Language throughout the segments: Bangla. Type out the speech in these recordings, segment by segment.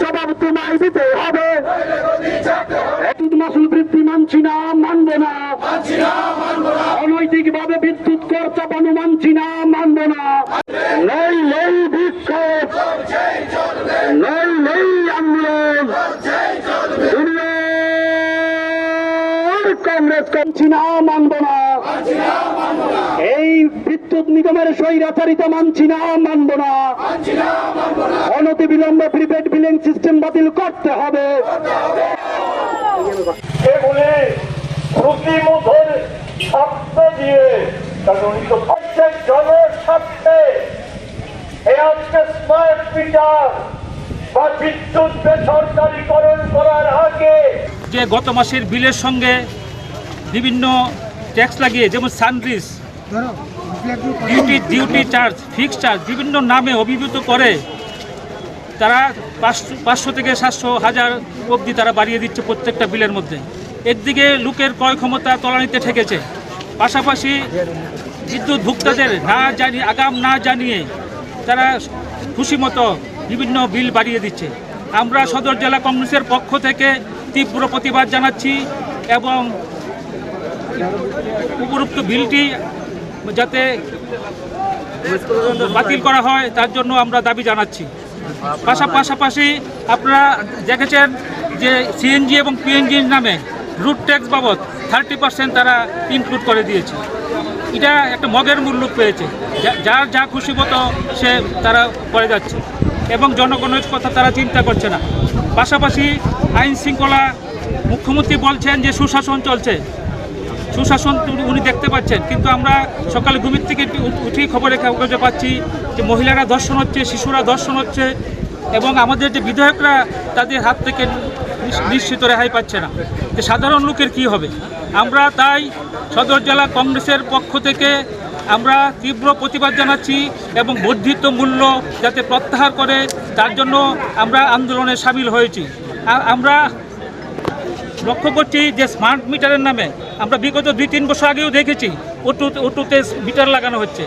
জবাব তোমায় দিতে হবে। মাসুল বৃদ্ধি মানছি না, মানবো না। অনৈতিক ভাবে বিদ্যুৎ কর চাপানো মানছি না, মানবো না। নেই বিক্ষোভ, নেই আন্দোলন, কংগ্রেস করছি না, মানবো না। এই বিদ্যুৎ নিগমের স্বৈরাচারিতা মানছি না, মানবো না। অনতিবিলম্বে প্রিপেড বিলিং সিস্টেম বাতিল করতে হবে। সেগুলি শ্রুতিমধুর শব্দ দিয়ে প্রত্যেক জনের স্বার্থে এই আজকে স্মার্ট মিটার বা বিদ্যুৎ বেসরকারীকরণ করার আগে যে গত মাসের বিলের সঙ্গে বিভিন্ন ট্যাক্স লাগিয়ে, যেমন সানরিস, ডিউটি চার্জ, ফিক্সড চার্জ বিভিন্ন নামে অভিভূত করে তারা 500 থেকে 700 হাজার অবধি তারা বাড়িয়ে দিচ্ছে প্রত্যেকটা বিলের মধ্যে। একদিকে লোকের ক্রয় ক্ষমতা তলানিতে ঠেকেছে, পাশাপাশি বিদ্যুৎ ভোক্তাদের আগাম না জানিয়ে তারা খুশি মতো বিভিন্ন বিল বাড়িয়ে দিচ্ছে। আমরা সদর জেলা কংগ্রেসের পক্ষ থেকে তীব্র প্রতিবাদ জানাচ্ছি এবং উপরোক্ত বিলটি যাতে বাতিল করা হয় তার জন্য আমরা দাবি জানাচ্ছি। পাশাপাশি আপনারা দেখেছেন যে সিএনজি এবং পিএনজির নামে রুট ট্যাক্স বাবদ 30% তারা ইনক্লুড করে দিয়েছে। এটা একটা মগের মূল্য পেয়েছে, যার যা খুশি মতো সে তারা করে যাচ্ছে এবং জনগণের কথা তারা চিন্তা করছে না। পাশাপাশি আইন শৃঙ্খলা, মুখ্যমন্ত্রী বলছেন যে সুশাসন চলছে, সুশাসন উনি দেখতে পাচ্ছেন, কিন্তু আমরা সকালে ঘুমের থেকে উঠেই খবরে কাগজে পাচ্ছি যে মহিলারা ধর্ষণ হচ্ছে, শিশুরা ধর্ষণ হচ্ছে এবং আমাদের যে বিধায়করা তাদের হাত থেকে নিশ্চিত রেহাই পাচ্ছে না। যে সাধারণ লোকের কি হবে? আমরা তাই সদর জেলা কংগ্রেসের পক্ষ থেকে আমরা তীব্র প্রতিবাদ জানাচ্ছি এবং বর্ধিত মূল্য যাতে প্রত্যাহার করে তার জন্য আমরা আন্দোলনে সামিল হয়েছি। আমরা লক্ষ্য করছি যে স্মার্ট মিটারের নামে আমরা বিগত 2-3 বছর আগেও দেখেছি অটোতে মিটার লাগানো হচ্ছে,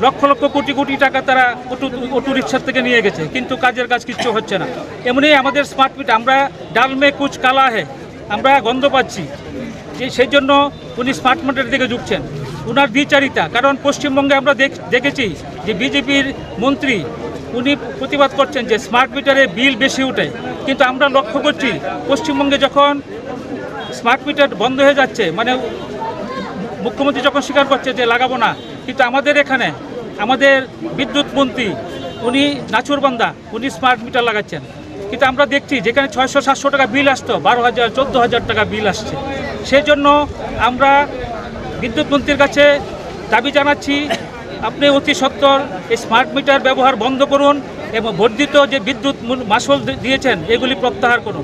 লক্ষ কোটি টাকা তারা অটো রিক্সার থেকে নিয়ে গেছে, কিন্তু কাজের কাজ কিচ্ছু হচ্ছে না। এমনই আমাদের স্মার্ট মিটার, আমরা ডাল মে কুচ কালা হে, আমরা গন্ধ পাচ্ছি যে সেই জন্য উনি স্মার্ট মিটারের দিকে ঝুঁকছেন। ওনার দ্বিচারিতা, কারণ পশ্চিমবঙ্গে আমরা দেখেছি যে বিজেপির মন্ত্রী উনি প্রতিবাদ করছেন যে স্মার্ট মিটারে বিল বেশি উঠে, কিন্তু আমরা লক্ষ্য করছি পশ্চিমবঙ্গে যখন স্মার্ট মিটার বন্ধ হয়ে যাচ্ছে, মানে মুখ্যমন্ত্রী যখন স্বীকার করছে যে লাগাবো না, কিন্তু আমাদের এখানে আমাদের বিদ্যুৎ মন্ত্রী উনি নাচুরবান্দা, উনি স্মার্ট মিটার লাগাচ্ছেন। কিন্তু আমরা দেখছি যেখানে 600-700 টাকা বিল আসতো, 12,000-14,000 টাকা বিল আসছে। সেই জন্য আমরা বিদ্যুৎ মন্ত্রীর কাছে দাবি জানাচ্ছি, আপনি অতি সত্বর এই স্মার্ট মিটার ব্যবহার বন্ধ করুন এবং বর্ধিত যে বিদ্যুৎ মাশুল দিয়েছেন এগুলি প্রত্যাহার করুন।